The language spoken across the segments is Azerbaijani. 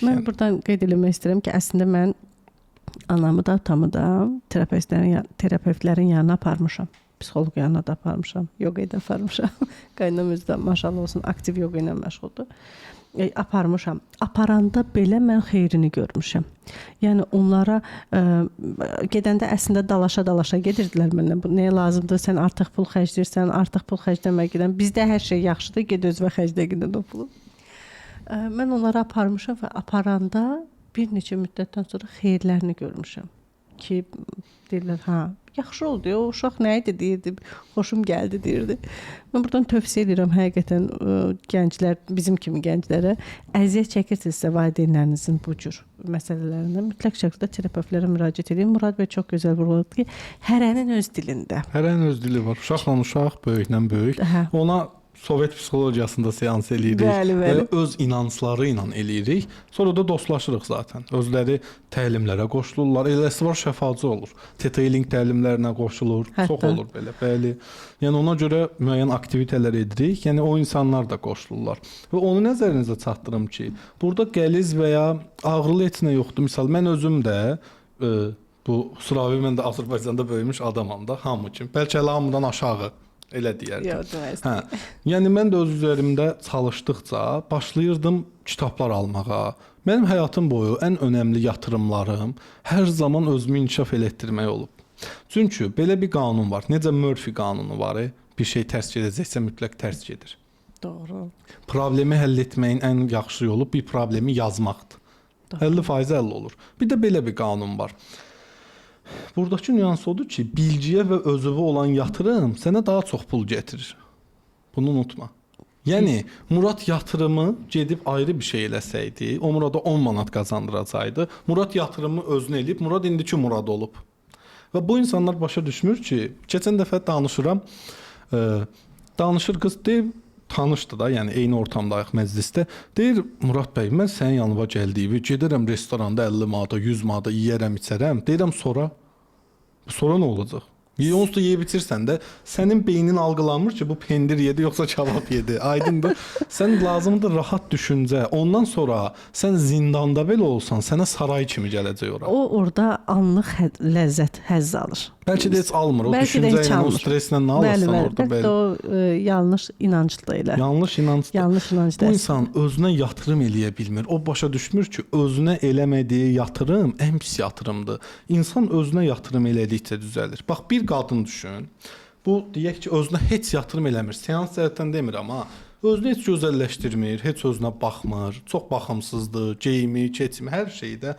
Mən buradan qeyd etmək istəyirəm ki, əslində mən anamı da, atamı da terapevtlərin yanına aparmışam. Psixoloq yanına da aparmışam. Yoga da aparmışam. Qaynanam özü də maşallah olsun aktiv yoga ilə məşğuldur. Aparmışam. Aparanda belə mən xeyrini görmüşəm. Yəni onlara gedəndə əslində dalaşa-dalaşa gedirdilər mənlə. Bu nəyə lazımdır? Sən artıq pul xərcləyirsən, artıq pul xərcləməyə gedən. Bizdə hər şey yaxşıdır, get özünə xərclə gedən o pulu. Mən onları aparmışam və aparanda bir neçə müddətdən sonra xeyirlərini görmüşəm. Ki deyirlər, hə, yaxşı oldu, o uşaq nə idi deyirdi, xoşum gəldi deyirdi. Mən buradan tövsiyə edirəm həqiqətən gənclər, bizim kimi gənclərə əziyyət çəkirsinizsə valideynlərinizin bu cür məsələlərindən mütləq şəkildə terapevtlərə müraciət edin. Murad bəy çox gözəl vurğuladı ki, hərənin öz dilində. Hərənin öz dili var. Uşaqla uşaq, böyüklə böyük. Ona Sovet psixologiyasında seans eləyirik. Bəli. Öz inancları ilə eləyirik. Sonra da dostlaşırıq zaten. Özləri təlimlərə qoşulurlar. Eləsi var şəfaçı olur. Detailing təlimlərinə qoşulur. Hətta. Çox olur belə. Bəli. Yəni ona görə müəyyən aktivitetlər edirik. Yəni o insanlar da qoşulurlar. Və onu nəzərinizə çatdırım ki, burada qəliz və ya ağrılı heç nə yoxdur. Misal mən özüm də bu Suravi mən də Azərbaycanda böyümüş adamam da, hamı kimi. Bəlkə hamıdan aşağı elə deyərdim. Yəni mən də öz üzərimdə çalışdıqca başlayırdım kitablar almağa. Mənim həyatım boyu ən önəmli yatırımlarım hər zaman özümü inkişaf elətdirmək olub. Çünki belə bir qanun var. Necə Murphy qanunu var, bir şey tərs gedəcəksə mütləq tərs gedir. Doğru. Problemi həll etməyin ən yaxşı yolu bir problemi yazmaqdır. 50% həll olur. Bir də belə bir qanun var. Buradakı nüans odur ki, bilgiyə və özüvə olan yatırım sənə daha çox pul gətirir. Bunu unutma. Yəni, Murad yatırımı gedib ayrı bir şey eləsəydi, o Murada 10 manat qazandıracaqdı. Murad yatırımı özünə eləyib, Murad indiki Murad olub. Və bu insanlar başa düşmür ki, keçən dəfə danışıram, danışır qız deyir, tanışdı da, yəni eyni ortamdayıq məclisdə. Deyir, Murad bəy, mən sənin yanıma gəldiyimi, gedərəm restoranda 50 manata, 100 manata yeyərəm, içərəm. Deyirəm, sonra nə olacaq? Onsuz da yeyib içirsən də, sənin beynin algılanmır ki, bu pendir yedi, yoxsa kebab yedi. Aydındır. Sən lazımdır rahat düşüncə. Ondan sonra sən zindanda belə olsan, sənə saray kimi gələcək ora. O orada anlıq ləzzət, həzz alır. Bəlkə də heç almır. O düşüncə ilə, o streslə nə alırsan orada. Bəlkə də o yanlış inanclı elə. Yanlış inanclı. Bu insan özünə yatırım eləyə bilmir. O başa düşmür ki, özünə eləmədiyi yatırım ən pis yatırımdır. İnsan özünə yatırım elədikcə düzəlir. Bax, bir qadın düşün. Bu deyək ki, özünə heç yatırım eləmir. Seans cəhətdən demirəm, amma özünü heç gözəlləşdirmir, heç özünə baxmır, çox baxımsızdır, geyimi, keçimi, hər şeydə.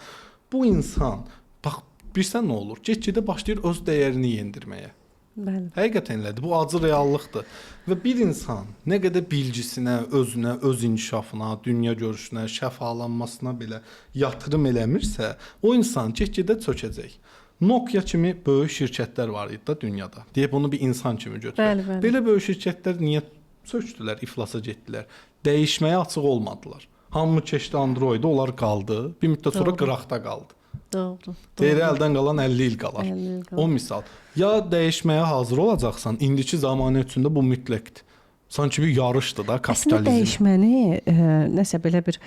Bu insan, bax, bilirsən nə olur? Get-gedə başlayır öz dəyərini yendirməyə. Bəli. Həqiqətən elədir. Bu acı reallıqdır. Və bir insan nə qədər bilgisinə, özünə, öz inkişafına, dünya görüşünə, şəfalanmasına belə yatırım eləmirsə, o insan get-gedə çökəcək. Nokia kimi böyük şirkətlər var idi da dünyada. Deyək bunu bir insan kimi götürək. Bəli. Belə böyük şirkətlər niyə çökdülər, iflasa getdilər? Dəyişməyə açıq olmadılar. Hamı keçdi Android-a, onlar qaldı. Bir müddət sonra qıraqda qaldı. Doğru. Deyir əldən qalan 50 il qalar. O misal. Ya dəyişməyə hazır olacaqsan, indiki zamanə üçün də bu mütləqdir. Sanki bir yarışdır da kapitalizm. Əslində dəyişməni nəsə belə bir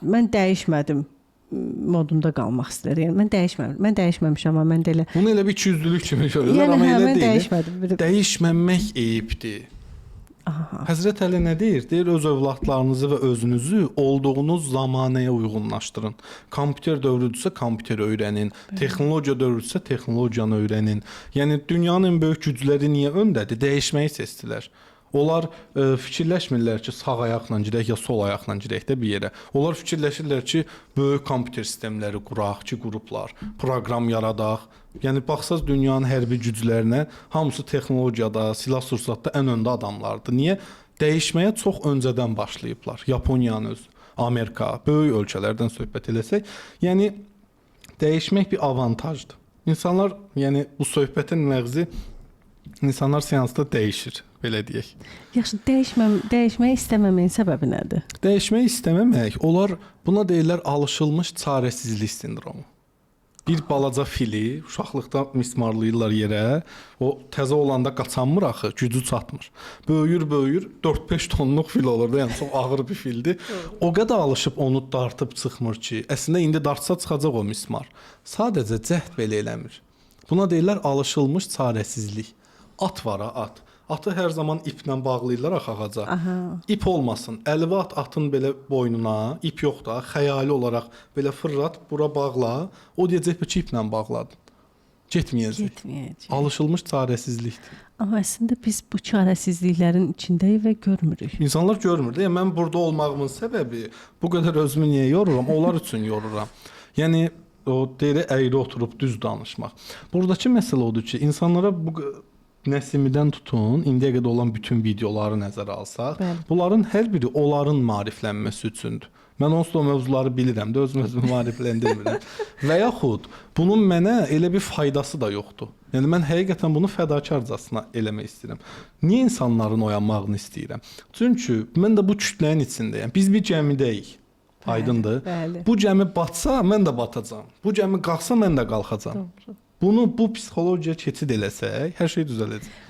mən dəyişmədim modunda qalmaq istəyir. Yəni mən dəyişməmişəm, amma mən də elə bunu elə bir ikiyüzlülük kimi görürlər, amma elə deyil. Dəyişməmək eyibdir. Həzrət Əli nə deyir? Deyir, öz övladlarınızı və özünüzü olduğunuz zamanəyə uyğunlaşdırın. Kompüter dövrüdürsə kompüter öyrənin, texnologiya dövrüdürsə texnologiyanı öyrənin. Yəni dünyanın ən böyük gücləri niyə öndədir? Dəyişməyi seçdilər. Onlar fikirləşmirlər ki, sağ ayaqla gedək ya sol ayaqla gedək də bir yerə. Onlar fikirləşirlər ki, böyük kompüter sistemləri quraq, ki, qruplar, proqram yaradaq. Yəni baxsaz dünyanın hərbi güclərinə hamısı texnologiyada, silah-sursatda ən öndə adamlardır. Niyə? Dəyişməyə çox öncədən başlayıblar. Yaponiyanın öz, Amerika, böyük ölkələrdən söhbət eləsək, yəni dəyişmək bir avantajdır. İnsanlar, yəni bu söhbətin məğzi insanlar seansda dəyişir, belə deyək. Yaxşı, dəyişməyi istəməməyin səbəbi nədir? Dəyişməyi istəməmək, onlar buna deyirlər alışılmış çarəsizlik sindromu. Bir balaca fili uşaqlıqda mismarlayırlar yerə. O təzə olanda qaçanmır axı, gücü çatmır. Böyüyür, 4-5 tonluq fil olur da, yəni çox ağır bir fildir. O qədər alışıb onu dartıb çıxmır ki, əslində indi dartsa çıxacaq o mismar. Sadəcə cəhd belə eləmir. Buna deyirlər alışılmış çarəsizlik. At var ha, at. Atı hər zaman iplə bağlayırlar ağaca. İp olmasın. Əlvi atın belə boynuna, ip yox da, xəyali olaraq belə fırlat, bura bağla. O deyəcək ki, iplə bağladın. Getməyəcək. Alışılmış çarəsizlikdir. Amma əslində biz bu çarəsizliklərin içindəyik və görmürük. İnsanlar görmür. Yəni mən burada olmağımın səbəbi bu qədər özümü niyə yoruram? Onlar üçün yoruram. Yəni o deyir əyri oturub düz danışmaq. Buradakı məsələ odur ki, insanlara bu Nəsimidən tutun, indiyə qədər olan bütün videoları nəzərə alsaq, bunların hər biri onların maariflənməsi üçündür. Mən onsuz da o mövzuları bilirəm də, özümü maarifləndirmirəm. Və yaxud bunun mənə elə bir faydası da yoxdur. Yəni mən həqiqətən bunu fədakarcasına eləmək istəyirəm. Niyə insanların oyanmağını istəyirəm? Çünki mən də bu kütlənin içindəyəm. Biz bir gəmidəyik. Aydındır. Bu gəmi batsa, mən də batacağam. Bu gəmi qalxsa, mən də qalxacağam. Bunu bu psixologiya keçid eləsək, hər şey düzələcək.